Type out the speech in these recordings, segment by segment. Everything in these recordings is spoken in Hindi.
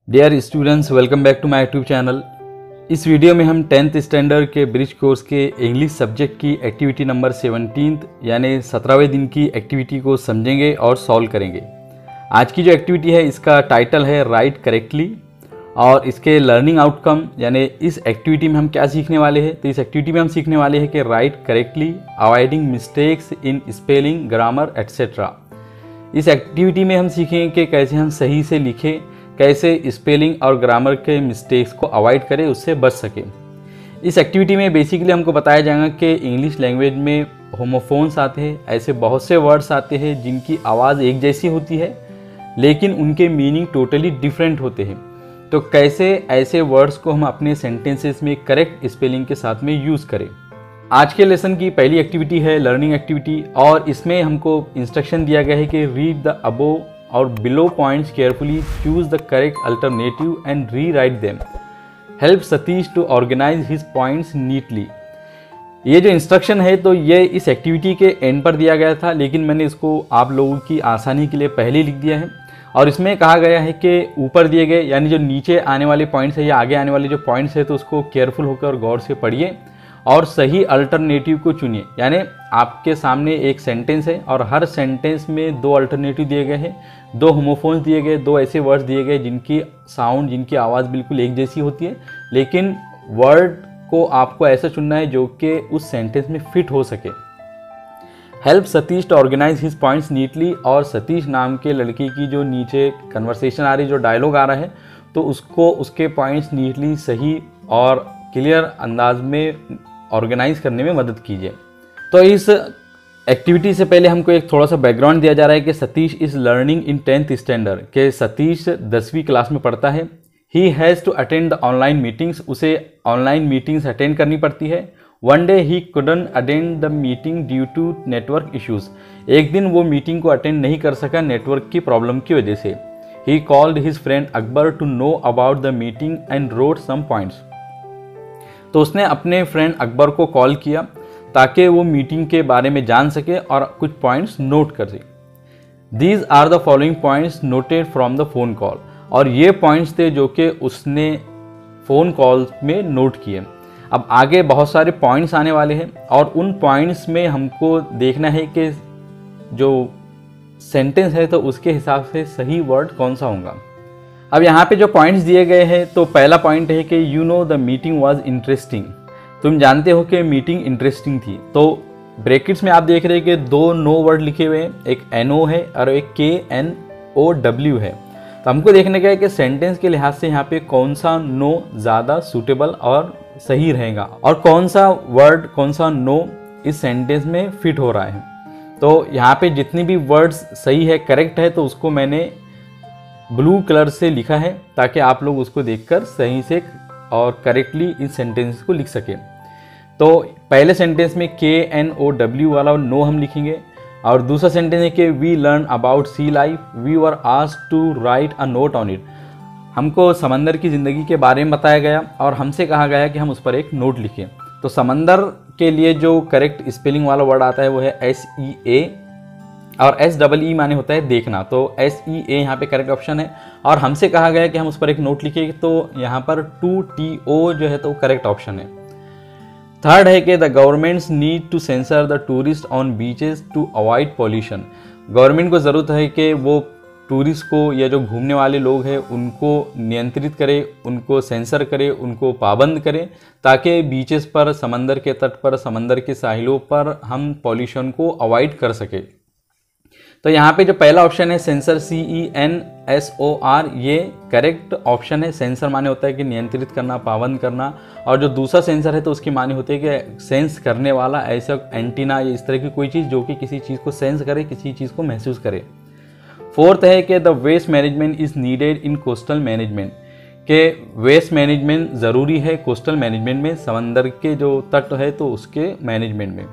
Dear students, welcome back to my YouTube channel. इस वीडियो में हम 10th स्टैंडर्ड के ब्रिज कोर्स के इंग्लिश सब्जेक्ट की एक्टिविटी नंबर 17 यानी 17वें दिन की एक्टिविटी को समझेंगे और सॉल्व करेंगे। आज की जो एक्टिविटी है इसका टाइटल है राइट करेक्टली और इसके लर्निंग आउटकम यानी इस एक्टिविटी में हम क्या सीखने वाले हैं। तो इस एक्टिविटी में हम सीखने वाले हैं कि right correctly, avoiding mistakes in spelling, grammar etcetera. इस एक्टिविटी में हम सीखेंगे कि कैसे हम सही से लिखें, कैसे स्पेलिंग और ग्रामर के मिस्टेक्स को अवॉइड करें, उससे बच सके। इस एक्टिविटी में बेसिकली हमको बताया जाएगा कि इंग्लिश लैंग्वेज में होमोफोन्स आते हैं, ऐसे बहुत से वर्ड्स आते हैं जिनकी आवाज़ एक जैसी होती है लेकिन उनके मीनिंग टोटली डिफरेंट होते हैं। तो कैसे ऐसे वर्ड्स को हम अपने सेंटेंसेस में करेक्ट स्पेलिंग के साथ में यूज़ करें। आज के लेसन की पहली एक्टिविटी है लर्निंग एक्टिविटी और इसमें हमको इंस्ट्रक्शन दिया गया है कि रीड द अबोव और below points carefully, choose the correct alternative and rewrite them. Help Satish to organise his points neatly. ये जो इंस्ट्रक्शन है तो ये इस एक्टिविटी के एंड पर दिया गया था, लेकिन मैंने इसको आप लोगों की आसानी के लिए पहले लिख दिया है। और इसमें कहा गया है कि ऊपर दिए गए यानी जो नीचे आने वाले पॉइंट्स है या आगे आने वाले जो पॉइंट्स है तो उसको केयरफुल होकर और गौर से पढ़िए और सही अल्टरनेटिव को चुनिए। यानी आपके सामने एक सेंटेंस है और हर सेंटेंस में दो अल्टरनेटिव दिए गए हैं, दो होमोफोन्स दिए गए, दो ऐसे वर्ड्स दिए गए जिनकी साउंड, जिनकी आवाज़ बिल्कुल एक जैसी होती है, लेकिन वर्ड को आपको ऐसा चुनना है जो कि उस सेंटेंस में फिट हो सके। Help Satish to organise his points neatly, और सतीश नाम के लड़की की जो नीचे कन्वर्सेशन आ रही है, जो डायलॉग आ रहा है, तो उसको उसके पॉइंट्स नीटली, सही और क्लियर अंदाज में ऑर्गेनाइज करने में मदद कीजिए। तो इस एक्टिविटी से पहले हमको एक थोड़ा सा बैकग्राउंड दिया जा रहा है कि Satish is learning in 10th standard, के सतीश 10वीं क्लास में पढ़ता है। He has to attend the online meetings, उसे ऑनलाइन मीटिंग्स अटेंड करनी पड़ती है। One day he couldn't attend the meeting due to network issues, एक दिन वो मीटिंग को अटेंड नहीं कर सका नेटवर्क की प्रॉब्लम की वजह से। He called his friend Akbar to know about the meeting and wrote some points, तो उसने अपने फ्रेंड अकबर को कॉल किया ताकि वो मीटिंग के बारे में जान सके और कुछ पॉइंट्स नोट कर सके। These are the following points noted from the phone call, और ये पॉइंट्स थे जो कि उसने फ़ोन कॉल में नोट किए। अब आगे बहुत सारे पॉइंट्स आने वाले हैं और उन पॉइंट्स में हमको देखना है कि जो सेंटेंस है तो उसके हिसाब से सही वर्ड कौन सा होगा। अब यहाँ पे जो पॉइंट्स दिए गए हैं तो पहला पॉइंट है कि you know the meeting was interesting, तुम जानते हो कि मीटिंग इंटरेस्टिंग थी। तो ब्रैकेट्स में आप देख रहे हैं कि दो नो वर्ड लिखे हुए हैं, एक NO है और एक KNOW है। तो हमको देखने का है कि सेंटेंस के लिहाज से यहाँ पे कौन सा नो ज़्यादा सूटेबल और सही रहेगा और कौन सा वर्ड, कौन सा नो इस सेंटेंस में फिट हो रहा है। तो यहाँ पे जितनी भी वर्ड्स सही है, करेक्ट है, तो उसको मैंने ब्लू कलर से लिखा है ताकि आप लोग उसको देखकर सही से और करेक्टली इस सेंटेंस को लिख सकें। तो पहले सेंटेंस में KNOW वाला नो हम लिखेंगे और दूसरा सेंटेंस है कि we learn about sea life, we were asked to write a note on it. हमको समंदर की ज़िंदगी के बारे में बताया गया और हमसे कहा गया कि हम उस पर एक नोट लिखें। तो समंदर के लिए जो करेक्ट स्पेलिंग वाला वर्ड आता है वो है SEA और SEE माने होता है देखना, तो SEA यहाँ पे करेक्ट ऑप्शन है। और हमसे कहा गया कि हम उस पर एक नोट लिखें, तो यहाँ पर 2TO जो है तो करेक्ट ऑप्शन है। थर्ड है कि the governments need to censor the tourist on beaches to avoid pollution, government को ज़रूरत है कि वो टूरिस्ट को या जो घूमने वाले लोग हैं उनको नियंत्रित करे, उनको सेंसर करे, उनको पाबंद करें ताकि बीचेस पर, समंदर के तट पर, समंदर के साहिलों पर हम पॉल्यूशन को अवॉइड कर सके। तो यहाँ पे जो पहला ऑप्शन है सेंसर CENSOR, ये करेक्ट ऑप्शन है। सेंसर माने होता है कि नियंत्रित करना, पाबंद करना, और जो दूसरा सेंसर है तो उसकी माने होती है कि सेंस करने वाला, ऐसा एंटीना या इस तरह की कोई चीज़ जो कि किसी चीज़ को सेंस करे, किसी चीज़ को महसूस करे। फोर्थ है कि the waste management is needed in coastal management, के वेस्ट मैनेजमेंट ज़रूरी है कोस्टल मैनेजमेंट में, समंदर के जो तट है तो उसके मैनेजमेंट में।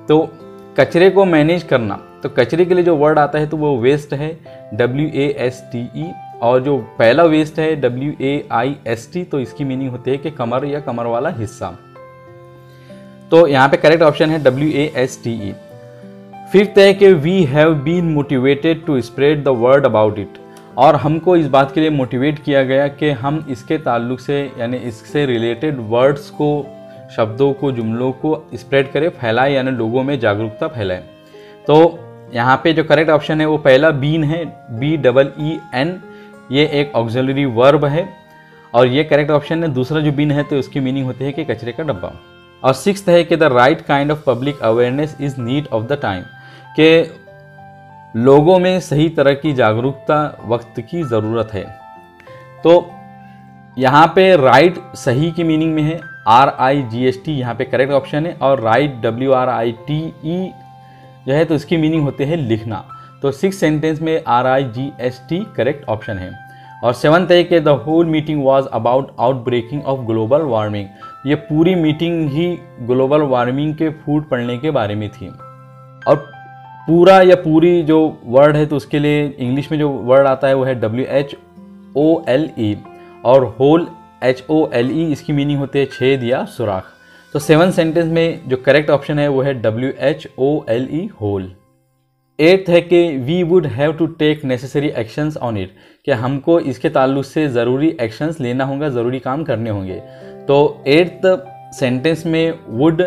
तो कचरे को मैनेज करना, तो कचरे के लिए जो वर्ड आता है तो वो वेस्ट है, WASTE, और जो पहला वेस्ट है WAIST, तो इसकी मीनिंग होती है कि कमर या कमर वाला हिस्सा। तो यहाँ पे करेक्ट ऑप्शन है WASTE। फिफ्थ है कि we have been motivated to spread the word about it, और हमको इस बात के लिए मोटिवेट किया गया कि हम इसके ताल्लुक से यानी इससे रिलेटेड वर्ड्स को, शब्दों को, जुमलों को स्प्रेड करें, फैलाएं, यानी लोगों में जागरूकता फैलाएं। तो यहाँ पे जो करेक्ट ऑप्शन है वो पहला बीन है, BEEN, ये एक ऑक्सिलरी वर्ब है और ये करेक्ट ऑप्शन है। दूसरा जो बीन है तो उसकी मीनिंग होती है कि कचरे का डब्बा। और सिक्स्थ है कि the right kind of public awareness is need of the time, कि लोगों में सही तरह की जागरूकता वक्त की ज़रूरत है। तो यहाँ पे राइट सही की मीनिंग में है, RIGHT यहाँ पे करेक्ट ऑप्शन है, और राइट WRITE जो है तो इसकी मीनिंग होते हैं लिखना। तो 6 सेंटेंस में RIGHT करेक्ट ऑप्शन है। और 7th है कि the whole meeting was about outbreaking of global warming, ये पूरी मीटिंग ही ग्लोबल वार्मिंग के फूट पड़ने के बारे में थी। और पूरा या पूरी जो वर्ड है तो उसके लिए इंग्लिश में जो वर्ड आता है वो है WHOLE, और होल HOLE इसकी मीनिंग होती है छेद या सुराख। तो 7 सेंटेंस में जो करेक्ट ऑप्शन है वो है WHOLE, होल। 8th है कि we would have to take necessary actions on it, कि हमको इसके ताल्लुक से ज़रूरी एक्शंस लेना होगा, ज़रूरी काम करने होंगे। तो 8th सेंटेंस में वुड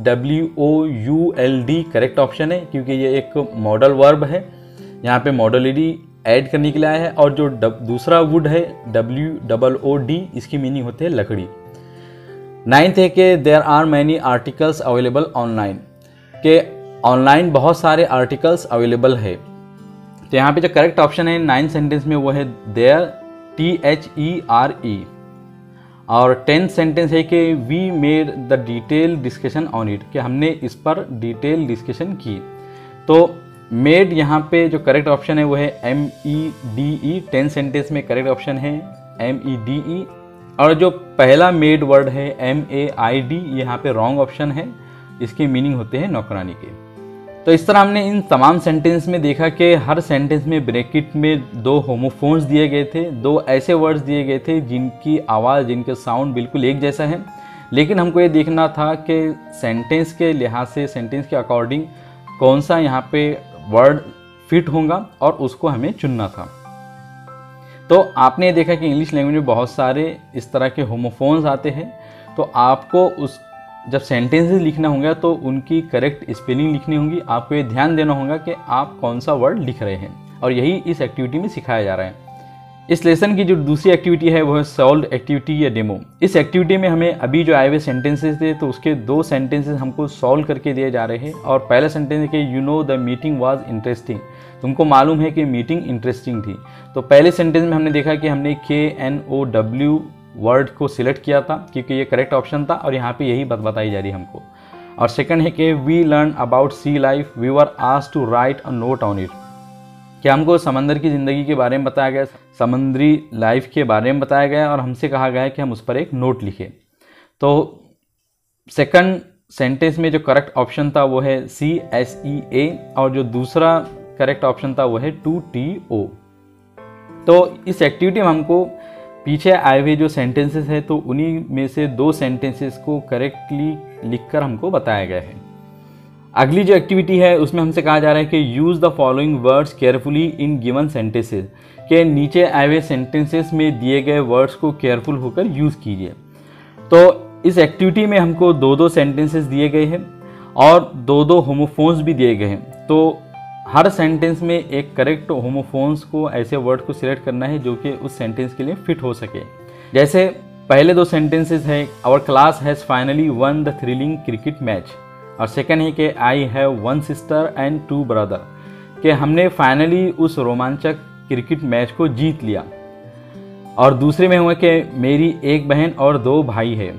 WOULD करेक्ट ऑप्शन है, क्योंकि ये एक मॉडल वर्ब है, यहाँ पे मॉडलिटी ऐड करने के लिए आया है। और जो दूसरा वुड है WOOD, इसकी मीनिंग होती है लकड़ी। 9th है कि there are many articles available online, के ऑनलाइन बहुत सारे आर्टिकल्स अवेलेबल है। तो यहाँ पे जो करेक्ट ऑप्शन है 9 सेंटेंस में वो है देयर, THERE। और 10th सेंटेंस है कि we made the detail discussion on it, कि हमने इस पर डिटेल डिस्कशन की। तो मेड यहाँ पे जो करेक्ट ऑप्शन है वो है MEDE। 10 सेंटेंस में करेक्ट ऑप्शन है MEDE। और जो पहला मेड वर्ड है MAID, यहाँ पे रॉन्ग ऑप्शन है, इसकी मीनिंग होते हैं नौकरानी के। तो इस तरह हमने इन तमाम सेंटेंस में देखा कि हर सेंटेंस में ब्रैकेट में 2 होमोफोन्स दिए गए थे, 2 ऐसे वर्ड्स दिए गए थे जिनकी आवाज़, जिनके साउंड बिल्कुल एक जैसा है, लेकिन हमको ये देखना था कि सेंटेंस के लिहाज से, सेंटेंस के अकॉर्डिंग कौन सा यहाँ पे वर्ड फिट होगा और उसको हमें चुनना था। तो आपने देखा कि इंग्लिश लैंग्वेज में बहुत सारे इस तरह के होमोफोन्स आते हैं, तो आपको उस जब सेंटेंसेस लिखना होगा तो उनकी करेक्ट स्पेलिंग लिखनी होगी। आपको ये ध्यान देना होगा कि आप कौन सा वर्ड लिख रहे हैं, और यही इस एक्टिविटी में सिखाया जा रहा है। इस लेसन की जो दूसरी एक्टिविटी है वो है सॉल्व एक्टिविटी या डेमो। इस एक्टिविटी में हमें अभी जो आए हुए सेंटेंसेस थे तो उसके 2 सेंटेंसेस हमको सॉल्व करके दिए जा रहे हैं। और पहला सेंटेंस है कि you know the meeting was interesting, तुमको मालूम है कि मीटिंग इंटरेस्टिंग थी। तो पहले सेंटेंस में हमने देखा कि हमने KNOW वर्ड को सिलेक्ट किया था क्योंकि ये करेक्ट ऑप्शन था, और यहाँ पे यही बात बताई जा रही है हमको। और सेकंड है कि we learn about sea life, we were asked to write a note on it, कि हमको समंदर की ज़िंदगी के बारे में बताया गया, समुद्री लाइफ के बारे में बताया गया, और हमसे कहा गया है कि हम उस पर एक नोट लिखें। तो सेकंड सेंटेंस में जो करेक्ट ऑप्शन था वो है CSEA, और जो दूसरा करेक्ट ऑप्शन था वो है 2TO। तो इस एक्टिविटी में हमको पीछे आए हुए जो सेंटेंसेस हैं तो उन्हीं में से 2 सेंटेंसेस को करेक्टली लिखकर हमको बताया गया है। अगली जो एक्टिविटी है उसमें हमसे कहा जा रहा है कि use the following words carefully in given sentences, के नीचे आए हुए सेंटेंसेस में दिए गए वर्ड्स को केयरफुल होकर यूज़ कीजिए। तो इस एक्टिविटी में हमको 2-2 सेंटेंसेस दिए गए हैं और 2-2 होमोफोन्स भी दिए गए हैं। तो हर सेंटेंस में एक करेक्ट होमोफोन्स को, ऐसे वर्ड को सिलेक्ट करना है जो कि उस सेंटेंस के लिए फिट हो सके। जैसे पहले 2 सेंटेंसेस है our class has finally won the thrilling cricket match, और सेकंड है कि I have 1 sister and 2 brother, कि हमने फाइनली उस रोमांचक क्रिकेट मैच को जीत लिया। और दूसरे में हुआ कि मेरी 1 बहन और 2 भाई है।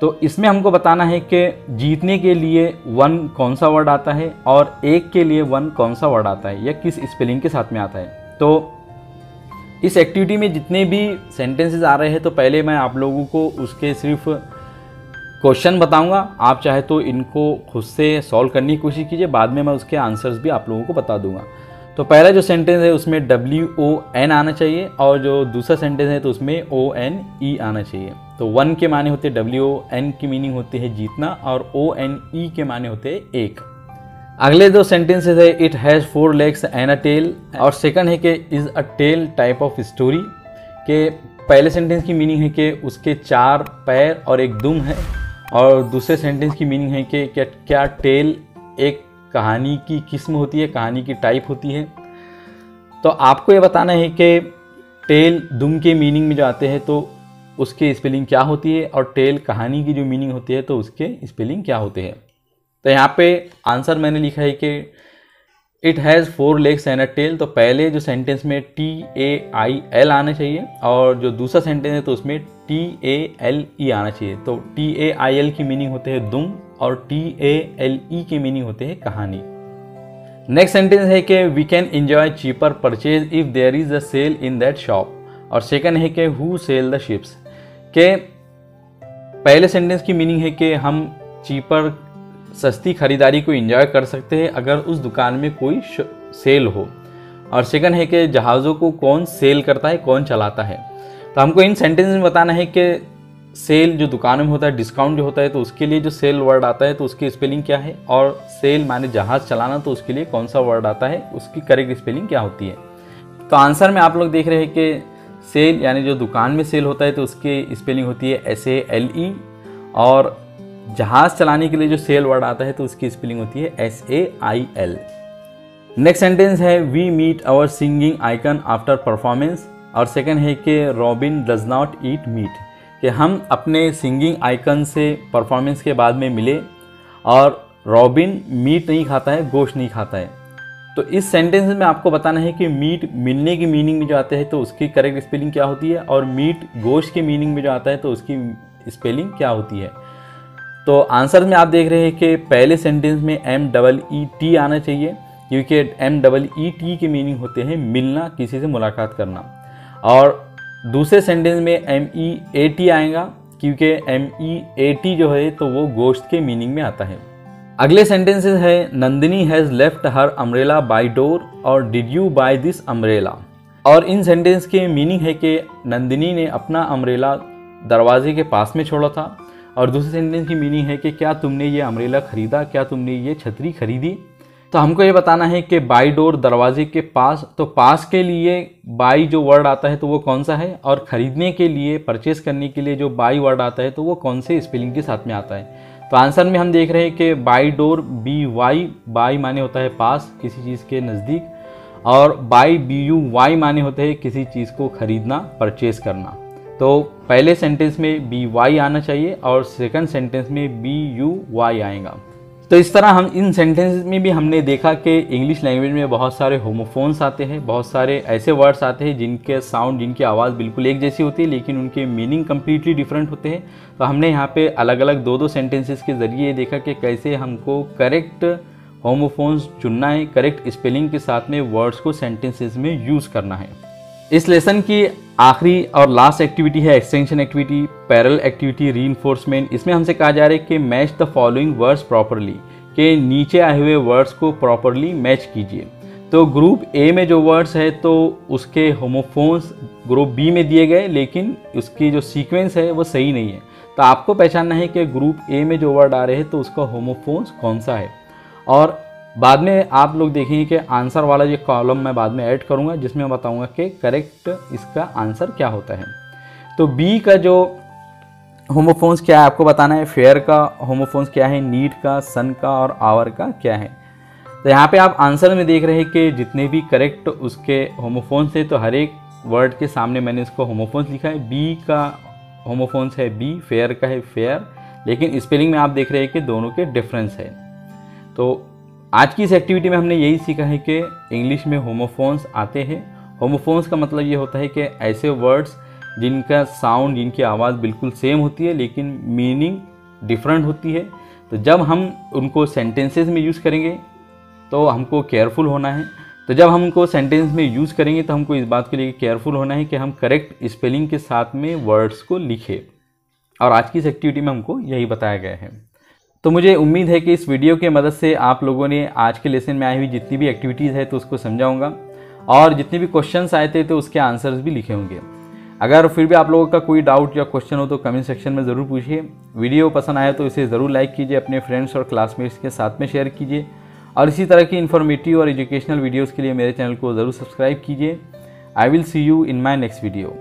तो इसमें हमको बताना है कि जीतने के लिए 1 कौन सा वर्ड आता है और 1 के लिए 1 कौन सा वर्ड आता है या किस स्पेलिंग के साथ में आता है। तो इस एक्टिविटी में जितने भी सेंटेंसेस आ रहे हैं तो पहले मैं आप लोगों को उसके सिर्फ क्वेश्चन बताऊंगा, आप चाहे तो इनको खुद से सॉल्व करने की कोशिश कीजिए, बाद में मैं उसके आंसर्स भी आप लोगों को बता दूंगा। तो पहला जो सेंटेंस है उसमें WON आना चाहिए, और जो दूसरा सेंटेंस है तो उसमें ONE आना चाहिए। तो 1 के माने होते हैं WON की मीनिंग होती है जीतना, और ONE के माने होते हैं 1। अगले दो सेंटेंसेस है it has 4 legs and a tail, और सेकंड है कि is a tale type of story. के पहले सेंटेंस की मीनिंग है कि उसके 4 पैर और एक दुम है, और दूसरे सेंटेंस की मीनिंग है कि क्या टेल एक कहानी की किस्म होती है, कहानी की टाइप होती है। तो आपको ये बताना है कि टेल दुम के मीनिंग में जो आते हैं तो उसके स्पेलिंग क्या होती है, और टेल कहानी की जो मीनिंग होती है तो उसके स्पेलिंग क्या होते हैं। तो यहाँ पे आंसर मैंने लिखा है कि it has 4 legs and a tail. तो पहले जो सेंटेंस में TAIL आना चाहिए, और जो दूसरा सेंटेंस है तो उसमें TALE आना चाहिए। तो TAIL की मीनिंग होते हैं दुम, और TALE की मीनिंग होते हैं कहानी। नेक्स्ट सेंटेंस है कि we can enjoy cheaper purchase if there is a sale in that shop, और सेकंड है कि हु सेल द शिप्स। के पहले सेंटेंस की मीनिंग है कि हम चीपर सस्ती खरीदारी को एंजॉय कर सकते हैं अगर उस दुकान में कोई सेल हो, और सेकंड है कि जहाज़ों को कौन सेल करता है, कौन चलाता है। तो हमको इन सेंटेंस में बताना है कि सेल जो दुकान में होता है, डिस्काउंट जो होता है, तो उसके लिए जो सेल वर्ड आता है तो उसकी स्पेलिंग क्या है, और सेल माने जहाज़ चलाना तो उसके लिए कौन सा वर्ड आता है, उसकी करेक्ट स्पेलिंग क्या होती है। तो आंसर में आप लोग देख रहे हैं कि सेल यानी जो दुकान में सेल होता है तो उसकी स्पेलिंग होती है SALE, और जहाज़ चलाने के लिए जो सेल वर्ड आता है तो उसकी स्पेलिंग होती है SAIL। नेक्स्ट सेंटेंस है we meet our singing icon after performance, और सेकंड है कि Robin does not eat meat, कि हम अपने सिंगिंग आइकन से परफॉर्मेंस के बाद में मिले, और रॉबिन मीट नहीं खाता है, गोश्त नहीं खाता है। तो इस सेंटेंस में आपको बताना है कि मीट मिलने की मीनिंग में जो आते हैं तो उसकी करेक्ट स्पेलिंग क्या होती है, और मीट गोश्त की मीनिंग में जो आता है तो उसकी स्पेलिंग क्या होती है। तो आंसर में आप देख रहे हैं कि पहले सेंटेंस में MEET आना चाहिए, क्योंकि MEET की मीनिंग होते हैं मिलना, किसी से मुलाकात करना, और दूसरे सेंटेंस में MEAT आएगा, क्योंकि MEAT जो है तो वो गोश्त के मीनिंग में आता है। अगले सेंटेंसेस है Nandini has left her umbrella by door, और did you buy this umbrella. और इन सेंटेंस के मीनिंग है कि नंदिनी ने अपना अम्ब्रेला दरवाजे के पास में छोड़ा था, और दूसरे सेंटेंस की मीनिंग है कि क्या तुमने ये अम्ब्रेला खरीदा, क्या तुमने ये छतरी खरीदी। तो हमको ये बताना है कि बाई डोर दरवाजे के पास, तो पास के लिए बाई जो वर्ड आता है तो वो कौन सा है, और ख़रीदने के लिए, परचेस करने के लिए जो बाई वर्ड आता है तो वो कौन से स्पेलिंग के साथ में आता है। तो आंसर में हम देख रहे हैं कि बाई डोर BY, बाई माने होता है पास, किसी चीज़ के नज़दीक, और बाई BUY माने होते हैं किसी चीज़ को ख़रीदना, परचेस करना। तो पहले सेंटेंस में BY आना चाहिए, और सेकंड सेंटेंस में BUY आएगा। तो इस तरह हम इन सेंटेंसेस में भी हमने देखा कि इंग्लिश लैंग्वेज में बहुत सारे होमोफोन्स आते हैं, बहुत सारे ऐसे वर्ड्स आते हैं जिनके साउंड, जिनकी आवाज़ बिल्कुल एक जैसी होती है लेकिन उनके मीनिंग कम्प्लीटली डिफरेंट होते हैं। तो हमने यहाँ पे अलग अलग दो सेंटेंसेस के ज़रिए देखा कि कैसे हमको करेक्ट होमोफोन्स चुनना है, करेक्ट स्पेलिंग के साथ में वर्ड्स को सेंटेंसेस में यूज़ करना है। इस लेसन की आखिरी और लास्ट एक्टिविटी है extension activity, parallel activity, reinforcement. इसमें हमसे कहा जा रहा है कि match the following words properly, के नीचे आए हुए वर्ड्स को प्रॉपरली मैच कीजिए। तो ग्रुप ए में जो वर्ड्स है तो उसके होमोफोन्स ग्रुप बी में दिए गए, लेकिन उसकी जो सीक्वेंस है वो सही नहीं है। तो आपको पहचानना है कि ग्रुप ए में जो वर्ड आ रहे हैं तो उसका होमोफोन्स कौन सा है, और बाद में आप लोग देखेंगे कि आंसर वाला ये कॉलम मैं बाद में ऐड करूंगा, जिसमें मैं बताऊंगा कि करेक्ट इसका आंसर क्या होता है। तो बी का जो होमोफोन्स क्या है आपको बताना है, फेयर का होमोफोन्स क्या है, नीड का, सन का और आवर का क्या है। तो यहाँ पे आप आंसर में देख रहे हैं कि जितने भी करेक्ट उसके होमोफोन्स थे तो हर एक वर्ड के सामने मैंने इसको होमोफोन्स लिखा है। बी का होमोफोन्स है बी, फेयर का है फेयर, लेकिन स्पेलिंग में आप देख रहे हैं कि दोनों के डिफरेंस है। तो आज की इस एक्टिविटी में हमने यही सीखा है कि इंग्लिश में होमोफोन्स आते हैं। होमोफोन्स का मतलब ये होता है कि ऐसे वर्ड्स जिनका साउंड, जिनकी आवाज़ बिल्कुल सेम होती है लेकिन मीनिंग डिफरेंट होती है। तो जब हम उनको सेंटेंसेस में यूज़ करेंगे तो हमको केयरफुल होना है। तो जब हम उनको सेंटेंस में यूज़ करेंगे तो हमको इस बात के लिए केयरफुल होना है कि हम करेक्ट स्पेलिंग के साथ में वर्ड्स को लिखें। और आज की इस एक्टिविटी में हमको यही बताया गया है। तो मुझे उम्मीद है कि इस वीडियो की मदद से आप लोगों ने आज के लेसन में आई हुई जितनी भी एक्टिविटीज़ है तो उसको समझा होगा, और जितने भी क्वेश्चंस आए थे तो उसके आंसर्स भी लिखे होंगे। अगर फिर भी आप लोगों का कोई डाउट या क्वेश्चन हो तो कमेंट सेक्शन में ज़रूर पूछिए। वीडियो पसंद आया तो इसे ज़रूर लाइक कीजिए, अपने फ्रेंड्स और क्लासमेट्स के साथ में शेयर कीजिए, और इसी तरह की इन्फॉर्मेटिव और एजुकेशनल वीडियोज़ के लिए मेरे चैनल को ज़रूर सब्सक्राइब कीजिए। I will see you in my next video.